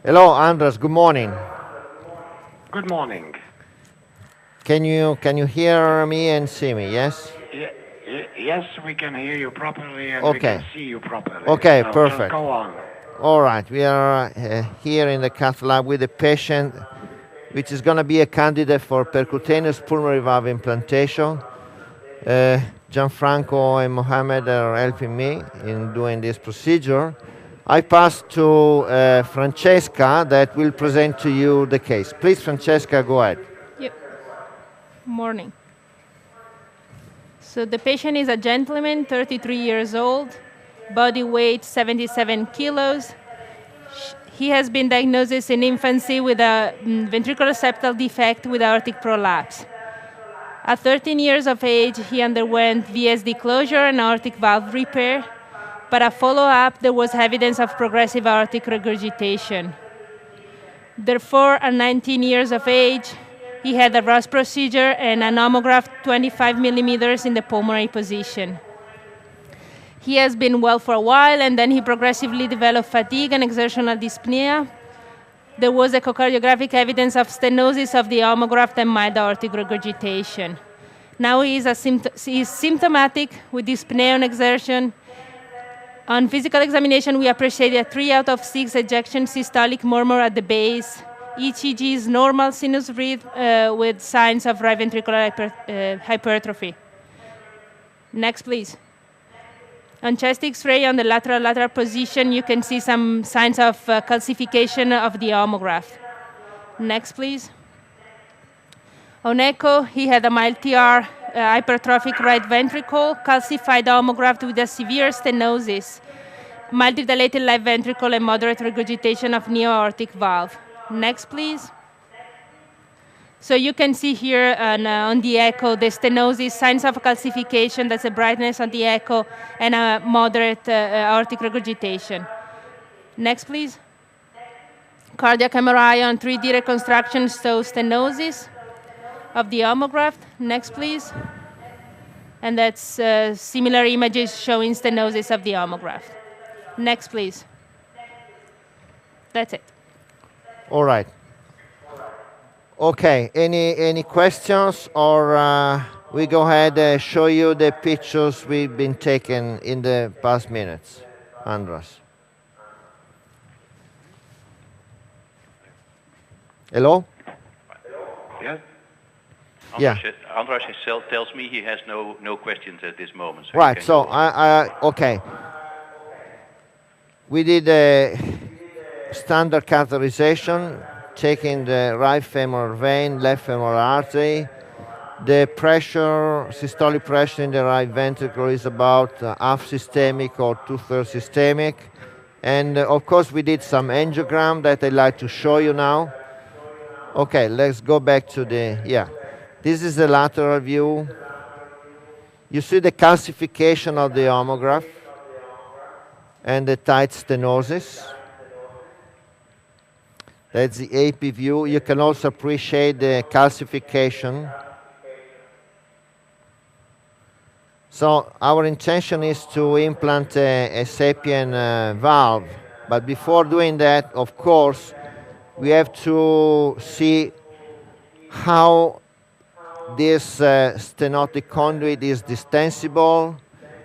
Hello, Andras. Good morning. Good morning. Can you hear me and see me? Yes. Yes, we can hear you properly and we can Okay. see you properly. Okay. So just Perfect. go on. All right. We are here in the cath lab with a patient, which is going to be a candidate for percutaneous pulmonary valve implantation. Uh, Gianfranco and Mohammed are helping me in doing this procedure. I pass to Francesca that will present to you the case. Please, Francesca, go ahead. Yep. Morning. So the patient is a gentleman, 33 years old, body weight 77 kilos. He has been diagnosed in infancy with a ventricular septal defect with aortic prolapse. At 13 years of age, he underwent VSD closure and aortic valve repair, but at follow-up, there was evidence of progressive aortic regurgitation. Therefore, at 19 years of age, he had a Ross procedure and an homograph 25 millimeters in the pulmonary position. He has been well for a while, and then he progressively developed fatigue and exertional dyspnea. There was echocardiographic evidence of stenosis of the homograph and mild aortic regurgitation. Now he is symptomatic with dyspnea on exertion. On physical examination, we appreciate a 3 out of 6 ejection systolic murmur at the base. ECG is normal sinus rhythm with signs of right ventricular hypertrophy. Next, please. On chest X-ray on the lateral position, you can see some signs of calcification of the homograph. Next, please. On echo, he had a mild TR, hypertrophic right ventricle, calcified homograph with a severe stenosis, mildly dilated left ventricle, and moderate regurgitation of neo-aortic valve. Next, please. So you can see here on the echo the stenosis, signs of calcification, that's a brightness on the echo, and a moderate aortic regurgitation. Next, please. Cardiac MRI on 3D reconstruction shows stenosis of the homograph. Next, please. And that's similar images showing stenosis of the homograph. Next, please. That's it. All right. Okay, any questions, or we go ahead and show you the pictures we've been taking in the past minutes, Andras? Hello? Yes? Yeah. Andras himself tells me he has no questions at this moment. So Right, so okay. We did a standard catheterization, checking the right femoral vein, left femoral artery. The pressure, systolic pressure in the right ventricle is about half systemic or 2/3 systemic. And of course, we did some angiogram that I'd like to show you now. Okay, let's go back to this is the lateral view. You see the calcification of the homograph and the tight stenosis. That's the AP view. You can also appreciate the calcification. So our intention is to implant a sapien valve. But before doing that, of course, we have to see how this stenotic conduit is distensible.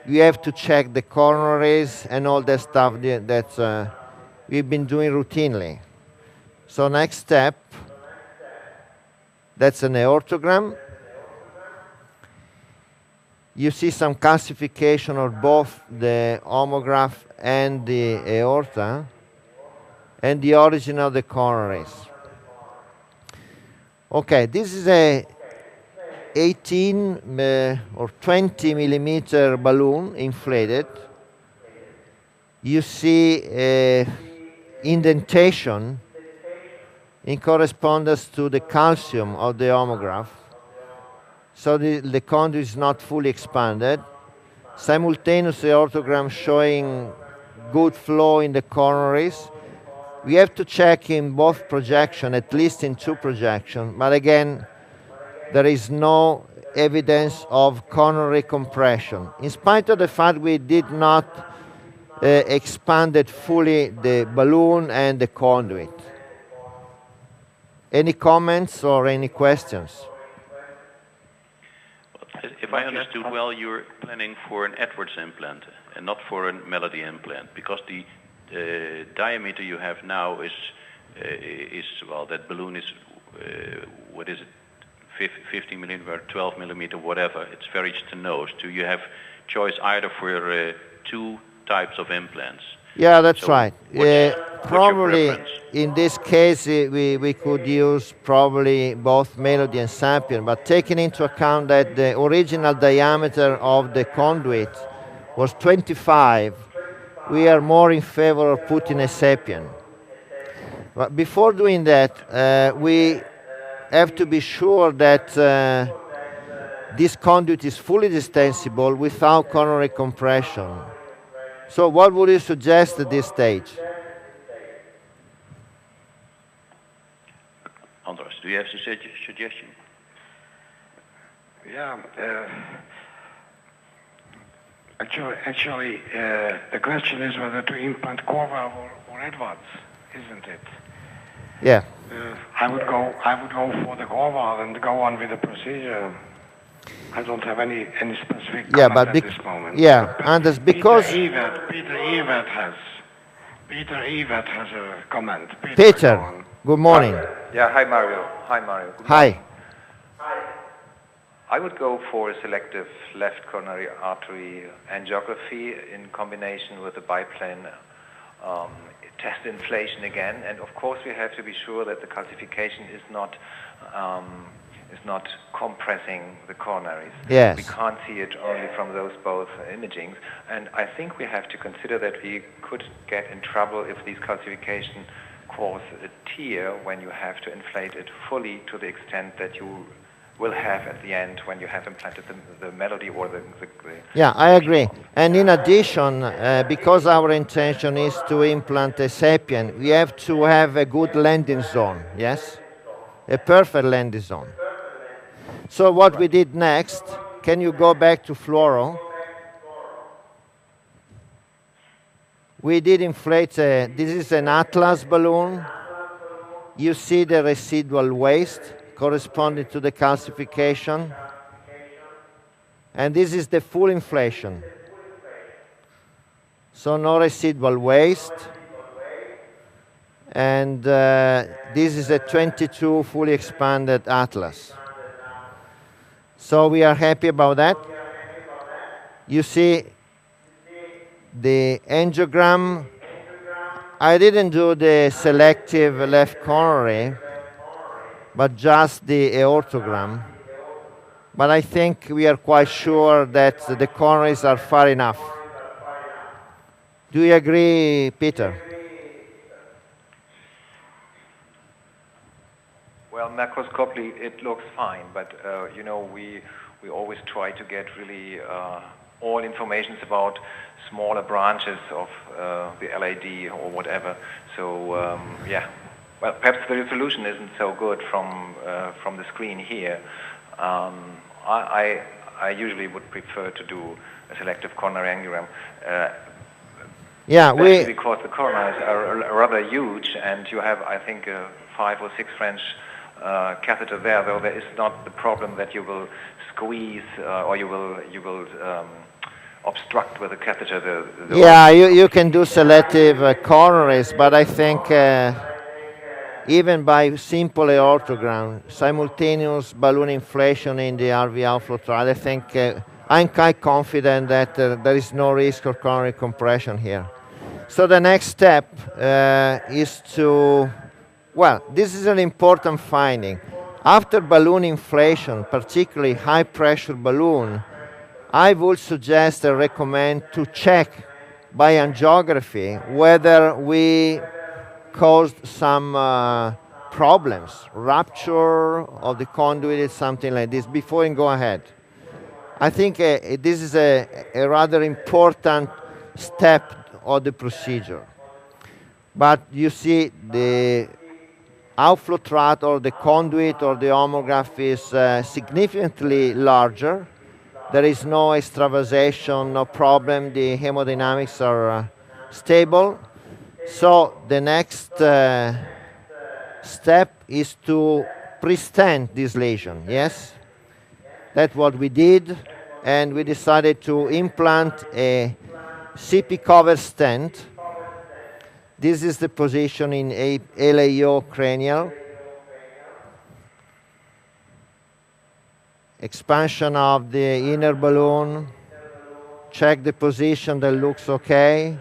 We have to check the coronaries and all that stuff that we've been doing routinely. So next step, that's an aortogram. You see some calcification of both the homograph and the aorta, and the origin of the coronaries. Okay, this is a 18 or 20 millimeter balloon inflated. You see indentation in correspondence to the calcium of the homograph. So the conduit is not fully expanded. Simultaneous aortogram showing good flow in the coronaries. We have to check in both projection, at least in 2 projections. But again, there is no evidence of coronary compression. In spite of the fact we did not expanded fully the balloon and the conduit. Any comments or any questions? If I understood well, you're planning for an Edwards implant and not for a Melody implant, because the diameter you have now is well, that balloon is what is it, 15 millimeter, 12 millimeter, whatever. It's very stenose. Do you have choice either for two types of implants? Yeah, that's So right. what's your Probably preference? in this case we could use probably both Melody and Sapien, but taking into account that the original diameter of the conduit was 25, we are more in favor of putting a Sapien. But before doing that, we have to be sure that this conduit is fully distensible without coronary compression. So what would you suggest at this stage? Andras, do you have a suggestion? Yeah. Actually, the question is whether to implant Corval or Edwards, isn't it? Yeah. I would go for the Corval and go on with the procedure. I don't have any specific Yeah, comment but at bec- this moment. yeah, Anders, because Peter Evert has a comment. go Peter, on. good morning. Yeah, hi Mario. Hi Mario. Good Hi. I would go for a selective left coronary artery angiography in combination with a biplane test inflation again. And of course, we have to be sure that the calcification is not compressing the coronaries. Yes. We can't see it only from those both imagings. And I think we have to consider that we could get in trouble if these calcification cause a tear when you have to inflate it fully to the extent that you will have at the end when you have implanted the Melody or the Yeah, I agree. And in addition, because our intention is to implant a Sapien, we have to have a good landing zone, yes? A perfect landing zone. So what we did next, can you go back to fluoro? We did inflate, this is an Atlas balloon. You see the residual waste corresponding to the calcification. And this is the full inflation. So no residual waste. And this is a 22 fully expanded Atlas. So we are happy about that. You see the angiogram. I didn't do the selective left coronary, but just the aortogram. But I think we are quite sure that the coronaries are far enough. Do you agree, Peter? Well, macroscopically it looks fine, but you know, we always try to get really all information about smaller branches of the LAD or whatever. So yeah, well, perhaps the resolution isn't so good from the screen here. I usually would prefer to do a selective coronary angiogram. Yeah, Especially because the coronaries are rather huge, and you have, I think, a 5 or 6 French catheter there, though there is not the problem that you will squeeze or you will obstruct with the catheter. Yeah, you can do selective coronaries, but I think even by simple aortogram, simultaneous balloon inflation in the RV outflow trial, I think I'm quite confident that there is no risk of coronary compression here. So the next step is to, well, this is an important finding. After balloon inflation, particularly high pressure balloon, I would suggest and recommend to check by angiography whether we caused some problems, rupture of the conduit, something like this, before you go ahead. I think this is a rather important step of the procedure. But you see the outflow tract or the conduit or the homograph is significantly larger. There is no extravasation, no problem. The hemodynamics are stable. So the next step is to pre-stent this lesion, yes? That's what we did, and we decided to implant a CP cover stent. This is the position in a LAO cranial. Expansion of the inner balloon. Check the position, that looks okay.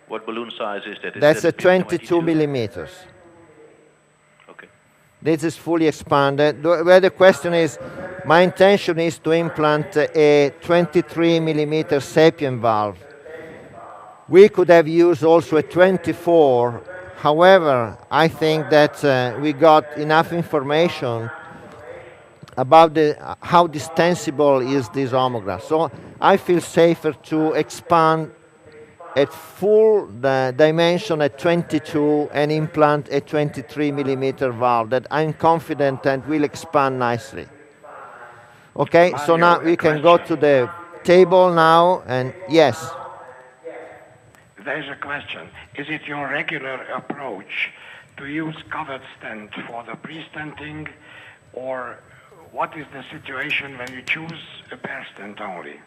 What balloon size is that? That's a 22 millimeters. Okay. This is fully expanded. Where the question is, my intention is to implant a 23 millimeter sapien valve. We could have used also a 24. However, I think that we got enough information about how distensible is this homograph. So I feel safer to expand at full dimension at 22 and implant a 23 millimeter valve that I'm confident that will expand nicely. Okay, so now we can go to the table now, and yes. There's a question. Is it your regular approach to use covered stent for the pre-stenting, or what is the situation when you choose a bare stent only?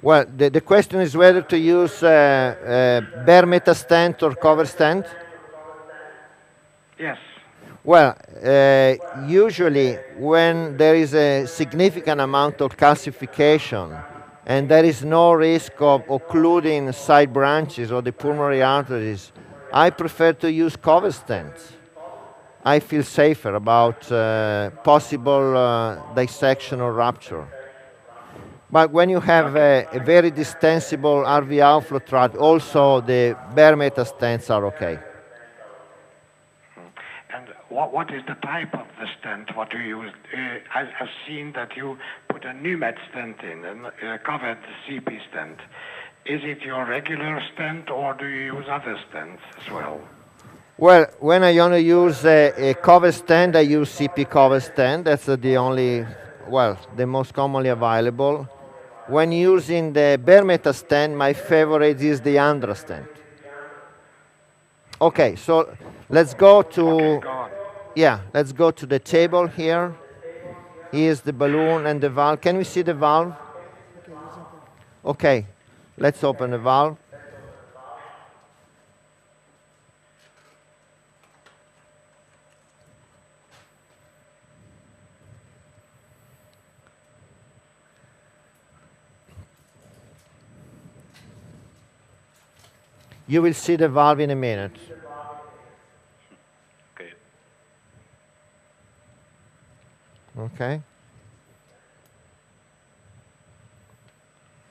Well, the question is whether to use bare metal stent or cover stent. Yes. Well, usually when there is a significant amount of calcification and there is no risk of occluding side branches or the pulmonary arteries, I prefer to use cover stents. I feel safer about possible dissection or rupture. But when you have a very distensible RV outflow tract, also the bare metal stents are okay. And what is the type of the stent? What do you use? I've seen that you put a pneumat stent in, a covered CP stent. Is it your regular stent, or do you use other stents as well? Well, when I only use a cover stent, I use CP cover stent. That's the only, well, the most commonly available. When using the bare metal stent, my favorite is the Andra stent. Okay, so let's go to, let's go to the table here. Here's the balloon and the valve. Can we see the valve? Okay, let's open the valve. You will see the valve in a minute. Okay. Okay.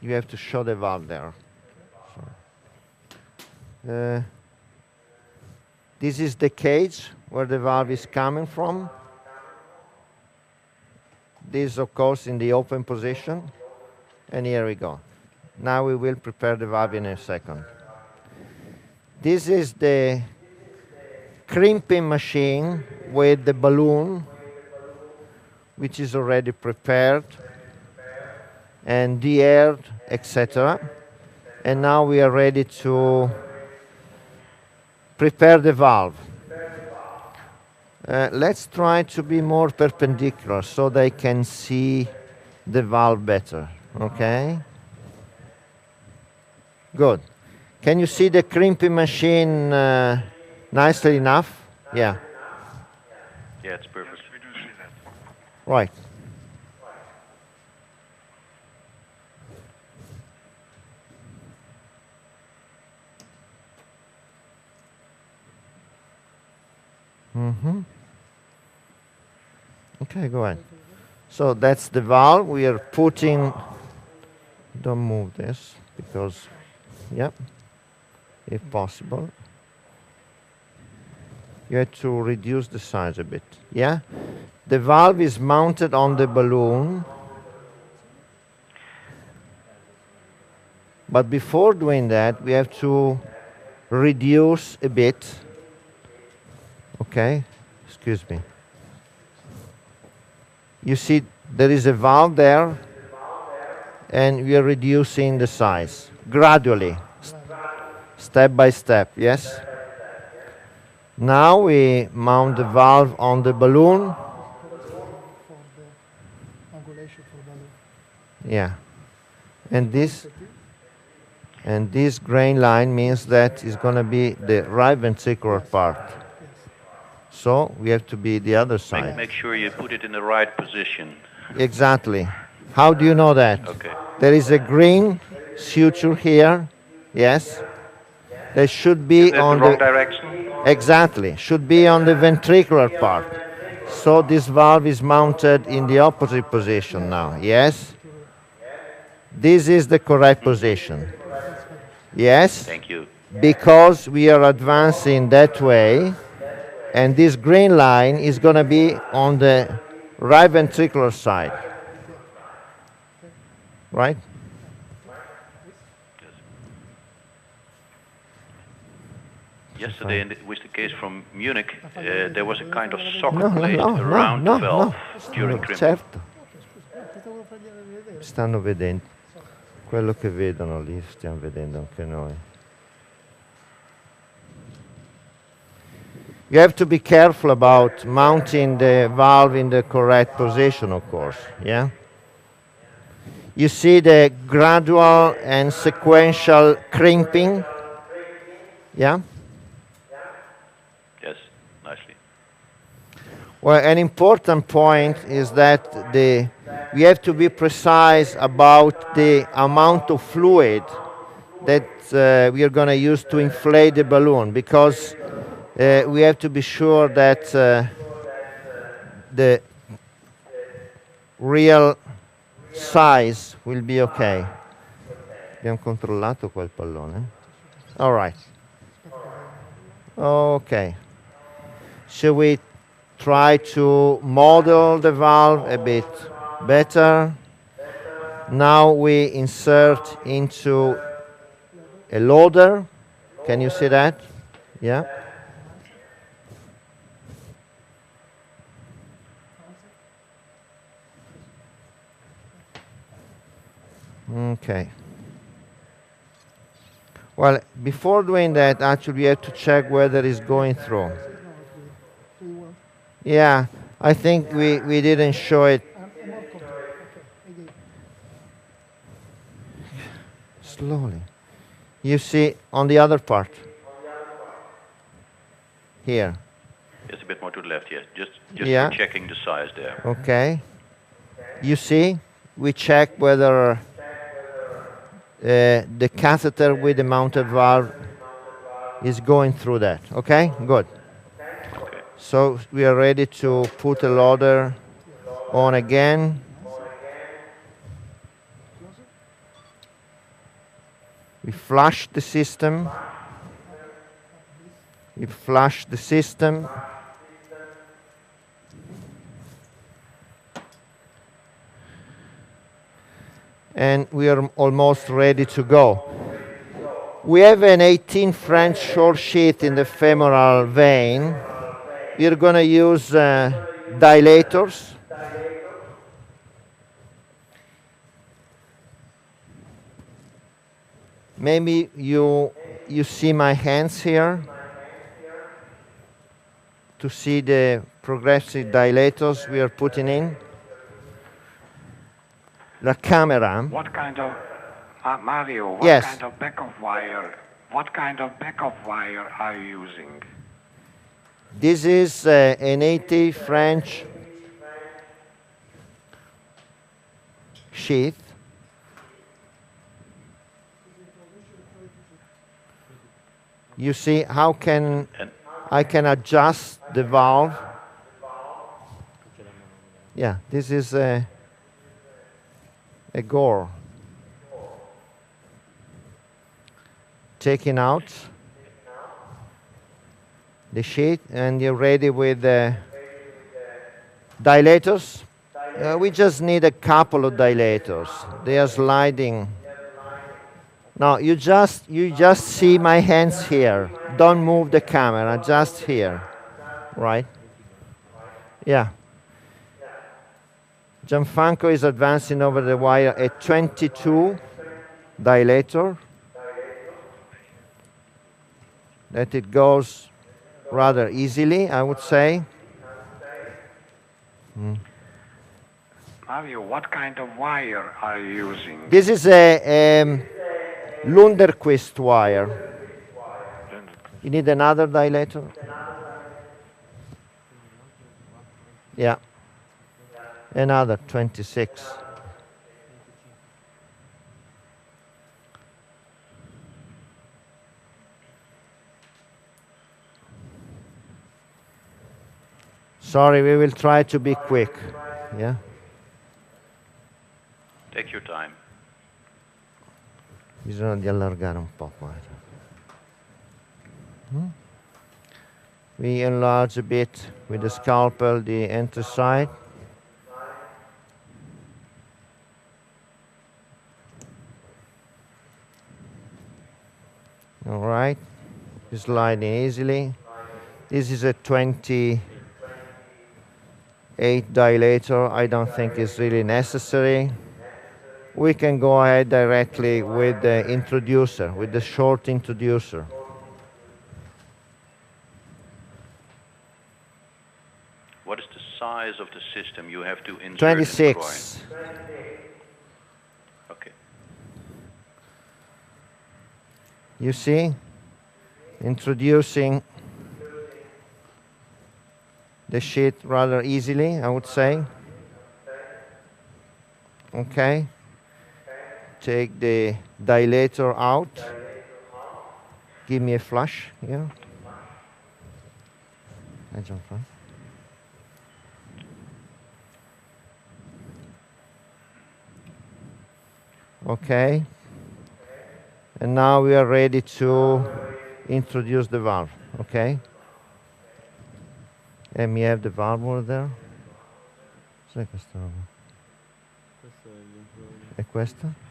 You have to show the valve there. This is the cage where the valve is coming from. This, of course, in the open position. And here we go. Now we will prepare the valve in a second. This is the crimping machine with the balloon, which is already prepared and de-aired, etc. And now we are ready to prepare the valve. Let's try to be more perpendicular so they can see the valve better, okay? Good. Can you see the crimping machine nicely enough? Yeah. Yeah, it's perfect. We do see that. Right. Okay, go ahead. So that's the valve. We are putting, don't move this because, yep, if possible. You have to reduce the size a bit, yeah? The valve is mounted on the balloon. But before doing that, we have to reduce a bit. Okay, excuse me. You see there is a valve there, and we are reducing the size. gradually, step by step, yes? Now we mount the valve on the balloon. Yeah. And this grain line means that it's going to be the right ventricular part. So we have to be the other side. Make sure you put it in the right position. Exactly. How do you know that? Okay. There is a green suture here. Yes. There should be on the wrong direction. Exactly. Should be on the ventricular part. So this valve is mounted in the opposite position now. Yes. This is the correct position. Yes. Thank you. Because we are advancing that way, and this green line is going to be on the right ventricular side. Right? Yesterday, with the case from Munich, there was a kind of soccer plate around the valve during crimping. Certo. Stanno vedendo. Quello che vedono lì, stiamo vedendo anche noi. You have to be careful about mounting the valve in the correct position, of course, yeah? You see the gradual and sequential crimping, yeah? Yes, nicely. Well, an important point is that we have to be precise about the amount of fluid that we are going to use to inflate the balloon, because we have to be sure that the real size will be okay. Abbiamo controllato quel pallone. All right. Okay. Shall we try to model the valve a bit better? Now we insert into a loader. Can you see that? Yeah. Okay. Well, before doing that, actually, we have to check whether it's going through. Yeah, I think we didn't show it. Slowly. You see on the other part. Here. Just a bit more to the left, yes. Just Yeah. for checking the size there. Okay. You see, we check whether the catheter with the mounted valve is going through that. Okay, good. Okay. So we are ready to put the loader on again. We flush the system. We flush the system. And we are almost ready to go. We have an 18 French short sheath in the femoral vein. We are going to use dilators. Maybe you see my hands here to see the progressive dilators we are putting in. The camera. What kind of Mario? What Yes. kind of backup wire? What kind of backup wire are you using? This is an 80 French sheath. You see how I can adjust the valve. Yeah, this is a gore. Taking out the sheet, and you're ready with the dilators. We just need a couple of dilators. They are sliding. Now you just see my hands here. Don't move the camera, just here, right? Yeah. Gianfranco is advancing over the wire a 22 dilator. that it goes rather easily, I would say. Mario, what kind of wire are you using? This is a Lunderquist wire. You need another dilator? Yeah. Another 26. Sorry, we will try to be quick. Yeah. Take your time. Bisogna di allargare un po' qua. We enlarge a bit with the scalpel the entry side. All right, sliding easily. This is a 28 dilator. I don't think it's really necessary. We can go ahead directly with the introducer, with the short introducer. What is the size of the system you have to insert 26. in the groin? Okay. You see, introducing the sheet rather easily, I would say. Okay. Take the dilator out. Give me a flush here. I jump on. Okay. And now we are ready to introduce the valve. Okay. Let me have the valve over there. Cos'è questa roba? È questa?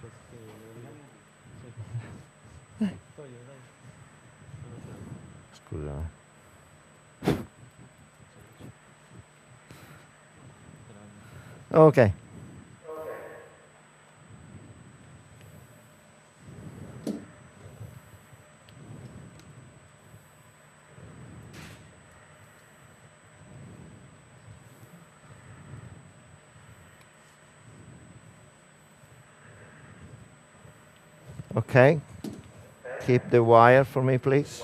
Scusa. Okay. Okay. Keep the wire for me, please.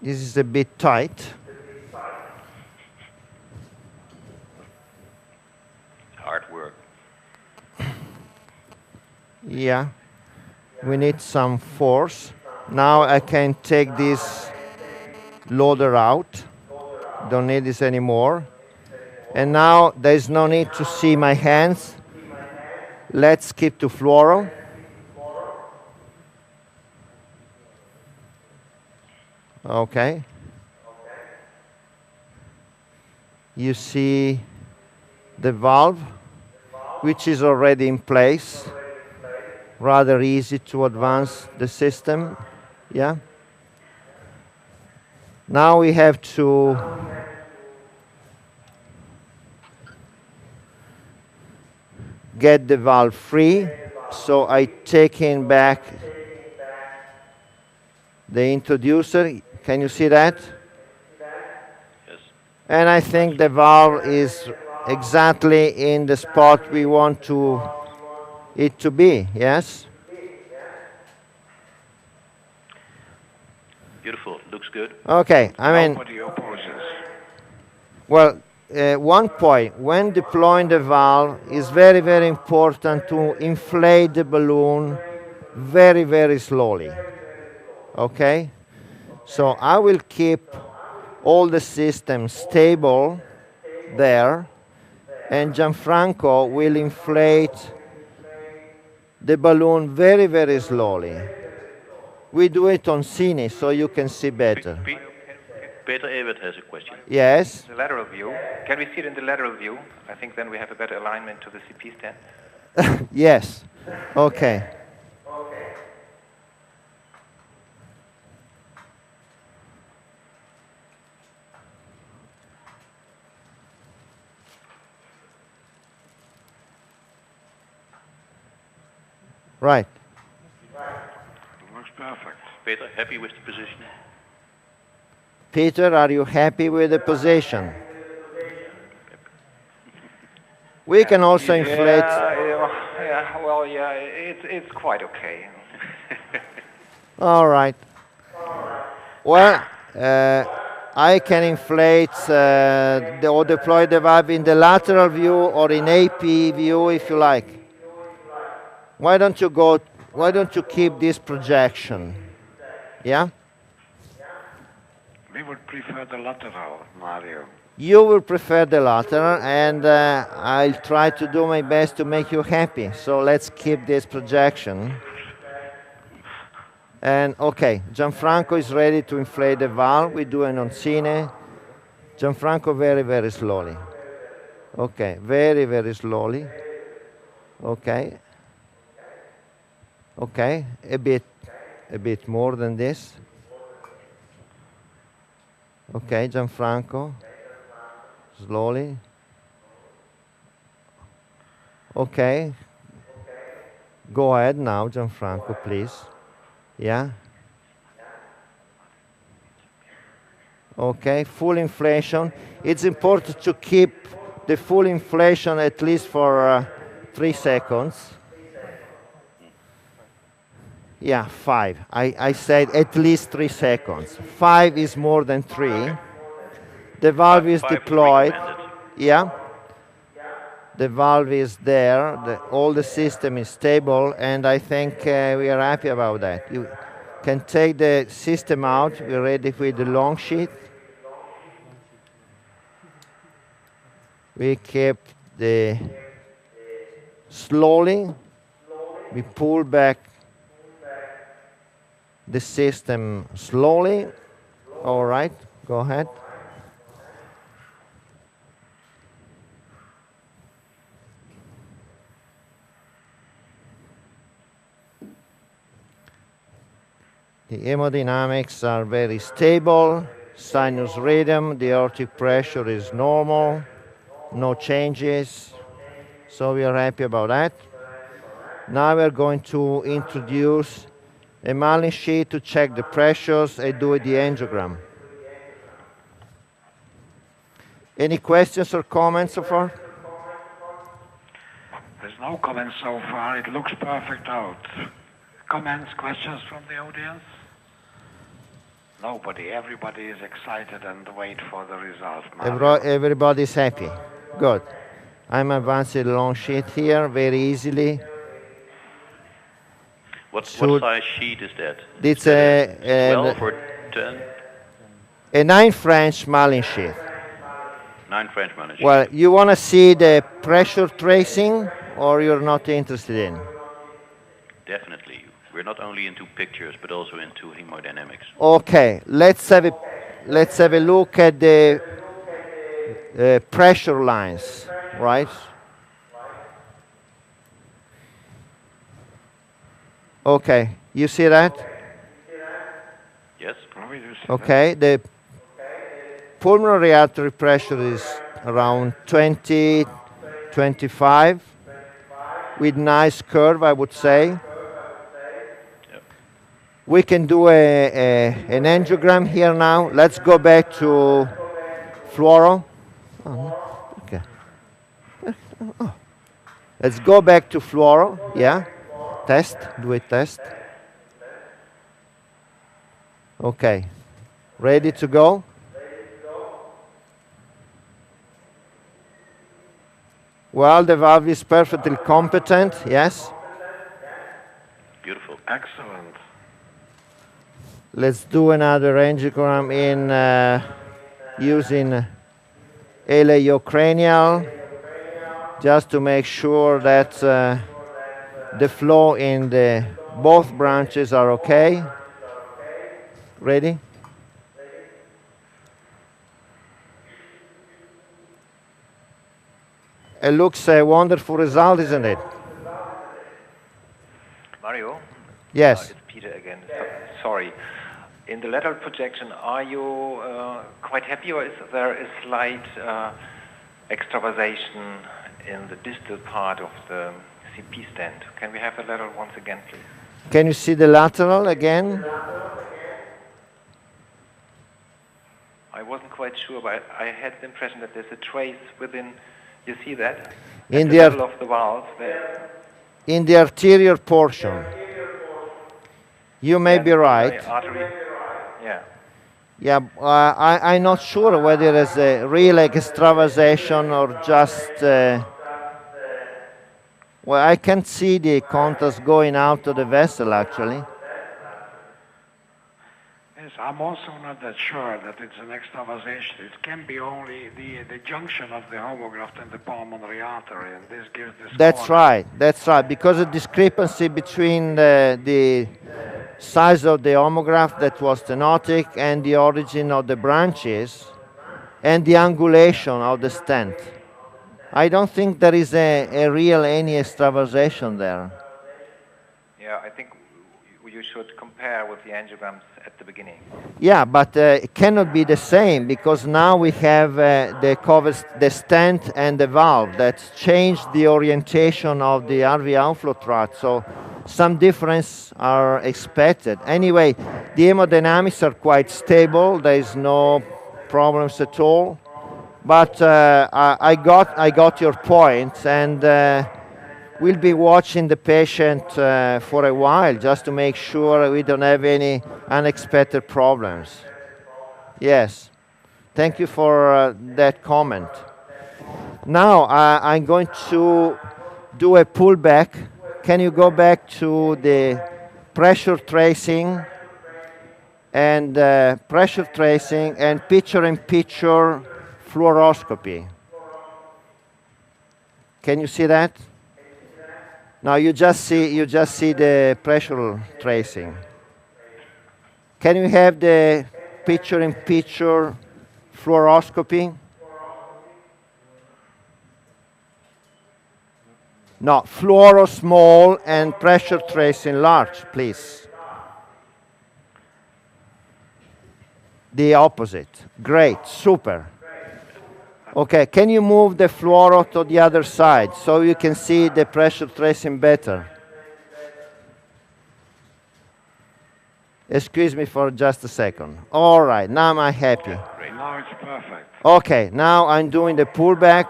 This is a bit tight. Hard work. Yeah. We need some force. Now I can take this loader out. Don't need this anymore. And now there is no need to see my hands. Let's skip to fluoro. Okay. You see the valve, which is already in place. Rather easy to advance the system. Yeah. Now we have to get the valve free. So I take in back the introducer. Can you see that? Yes. And I think the valve is exactly in the spot we want it to be, yes? Beautiful. Looks good. Okay, I mean, Nobody opposes. well, one point, when deploying the valve, it's very, very important to inflate the balloon very, very slowly, okay? So I will keep all the systems stable there, and Gianfranco will inflate the balloon very, very slowly. We do it on Cine, so you can see better. Peter Evert has a question. Yes? The lateral view. Can we see it in the lateral view? I think then we have a better alignment to the CP stand. Yes. Okay. Right. Looks perfect. Peter, happy with the position? Peter, are you happy with the position? We can also inflate. It's quite okay. All right. Well, I can inflate or deploy the valve in the lateral view or in AP view if you like. Why don't you keep this projection? Yeah? We would prefer the lateral, Mario. You will prefer the lateral, and I'll try to do my best to make you happy. So let's keep this projection. And okay, Gianfranco is ready to inflate the valve. We do an oncine. Gianfranco, very, very slowly. Okay, very, very slowly. Okay. Okay, a bit more than this. Okay, Gianfranco, slowly. Okay. Go ahead now, Gianfranco, please. Yeah. Okay, full inflation. It's important to keep the full inflation at least for 3 seconds. Yeah, 5. I said at least 3 seconds. 5 is more than 3. The valve is deployed. Yeah. The valve is there. All the system is stable, and I think we are happy about that. You can take the system out. We're ready with the long sheet. We keep the slowly. We pull back the system slowly. All right, go ahead. The hemodynamics are very stable. Sinus rhythm, the aortic pressure is normal. No changes. So we are happy about that. Now we're going to introduce a Malin sheet to check the pressures and do the angiogram. Any questions or comments so far? There's no comments so far. It looks perfect out. Comments, questions from the audience? Nobody. Everybody is excited and wait for the result. Everybody's happy. Good. I'm advancing the long sheet here very easily. What size sheet is that? It's a 12 or 10? A 9 French Malin sheet. 9 French Malin sheet. Well, you want to see the pressure tracing, or you're not interested in? Definitely. We're not only into pictures, but also into hemodynamics. Okay, let's have a look at the pressure lines, right? Okay, you see that? Yes. Okay, the pulmonary artery pressure is around 20, 25, with nice curve, I would say. We can do an angiogram here now. Let's go back to fluoro. Okay. Let's go back to fluoro. Yeah. Test. Do a test. Okay. Ready to go? Well, the valve is perfectly competent. Yes. Beautiful. Excellent. Let's do another angiogram in using eleocranial, just to make sure that the flow in the both branches are okay. Ready? It looks a wonderful result, isn't it? Mario? Yes. It's Peter again. Sorry. In the lateral projection, are you quite happy, or is there a slight extravasation in the distal part of the CP stand. Can we have the lateral once again, please? Can you see the lateral again? I wasn't quite sure, but I had the impression that there's a trace within. You see that? In At the the ar- middle of the valve there. In the arterial portion. You may Yeah, be the right. artery. Yeah. Yeah, I'm not sure whether it's a real extravasation or just. Well, I can see the contacts going out of the vessel actually. Yes, I'm also not that sure that it's an extravasation. It can be only the junction of the homograft and the pulmonary artery, and this gives this. That's right. That's right. Because the discrepancy between the size of the homograft that was stenotic and the origin of the branches and the angulation of the stent. I don't think there is a real any extravasation there. Yeah, I think you should compare with the angiograms at the beginning. Yeah, but it cannot be the same because now we have the stent and the valve that's changed the orientation of the RV outflow tract. So some difference are expected. Anyway, the hemodynamics are quite stable. There is no problems at all. But I got your point, and we'll be watching the patient for a while just to make sure we don't have any unexpected problems. Yes, thank you for that comment. Now I'm going to do a pullback. Can you go back to the pressure tracing and picture-in-picture fluoroscopy? Can you see that? Now you just see the pressure tracing. Can you have the picture-in-picture fluoroscopy? No, fluoro small and pressure tracing large, please. The opposite. Great, super. Okay, can you move the fluoro to the other side so you can see the pressure tracing better? Excuse me for just a second. All right, now I'm happy. Now it's perfect. Okay, now I'm doing the pullback.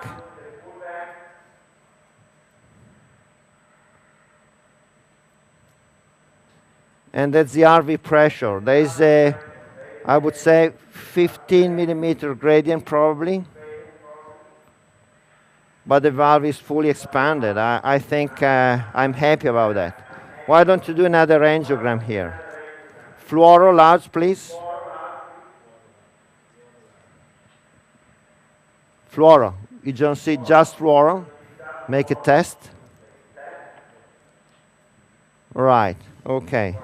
And that's the RV pressure. There is a, I would say, 15 millimeter gradient probably. But the valve is fully expanded. I think I'm happy about that. Why don't you do another angiogram here? Fluoro large, please. Fluoro. You don't see just fluoro. Make a test. Right. Okay.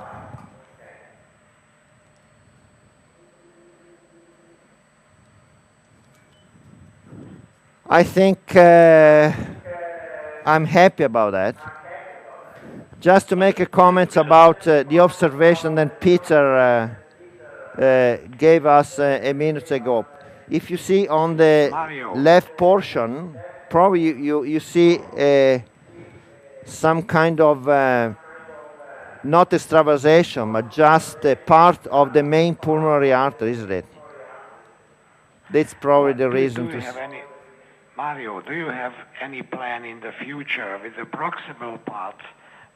I think I'm happy about that. Just to make a comment about the observation that Peter gave us a minute ago. If you see on the left portion, probably you see some kind of not extravasation, but just a part of the main pulmonary artery, isn't it? That's probably the reason to. Mario, do you have any plan in the future with the proximal part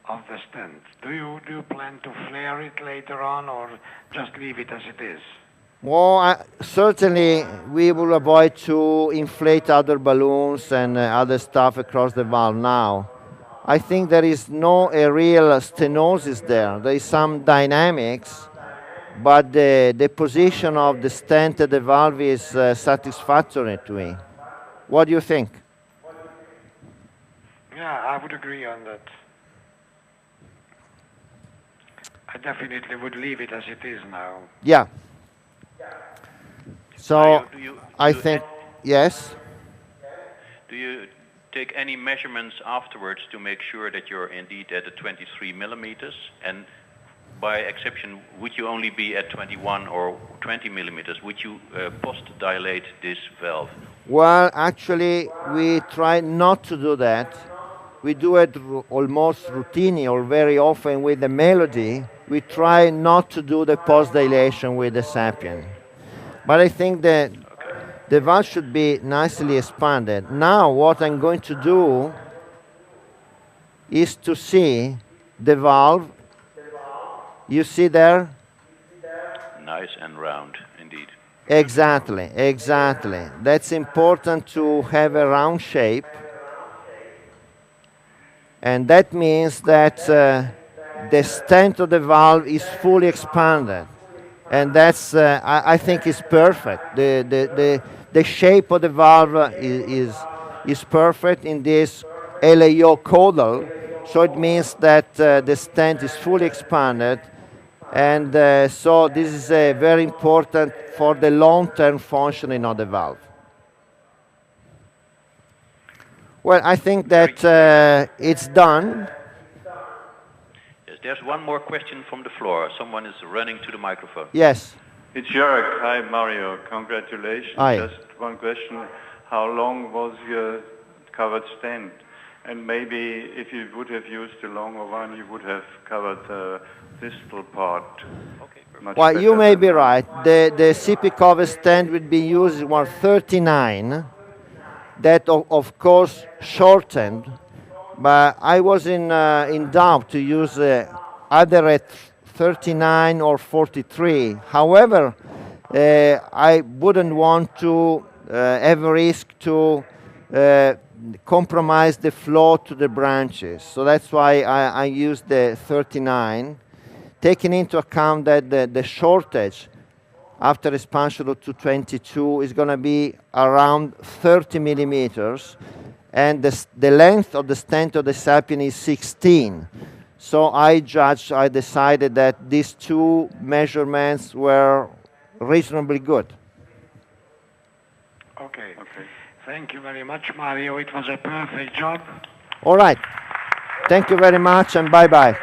of the stent? Do you plan to flare it later on or just leave it as it is? Well, certainly we will avoid to inflate other balloons and other stuff across the valve now. I think there is no a real stenosis there. There is some dynamics, but the position of the stent at the valve is satisfactory to me. What do you think? Yeah, I would agree on that. I definitely would leave it as it is now. Yeah. So I think, yes? Do you take any measurements afterwards to make sure that you're indeed at the 23 millimeters? And by exception, would you only be at 21 or 20 millimeters? Would you post-dilate this valve? Well, actually, we try not to do that we do it almost routinely or very often with the melody, we try not to do the post-dilation with the sapien. But I think that the valve should be nicely expanded. Now what I'm going to do is to see the valve. You see there? Nice and round, indeed. Exactly, exactly. That's important to have a round shape. And that means that the stent of the valve is fully expanded. And that's, I think, is perfect. The shape of the valve is perfect in this LAO caudal. So it means that the stent is fully expanded. And so this is very important for the long-term functioning of the valve. Well, I think that it's done. Yes, there's one more question from the floor. Someone is running to the microphone. Yes. It's Jörg. Hi, Mario. Congratulations. Hi. Just one question. How long was your covered stent? And maybe if you would have used a longer one, you would have covered the distal part. Okay, much Well, better you may than be now. right. The CP cover stent would be used 139. That, of course, shortened. But I was in doubt to use either at 39 or 43. However, I wouldn't want to have a risk to compromise the flow to the branches. So that's why I used the 39, taking into account that the shortage after expansion of 222 is going to be around 30 millimeters, and the length of the stent of the sapien is 16. So I decided that these two measurements were reasonably good. Okay. Thank you very much, Mario. It was a perfect job. All right. Thank you very much, and bye-bye.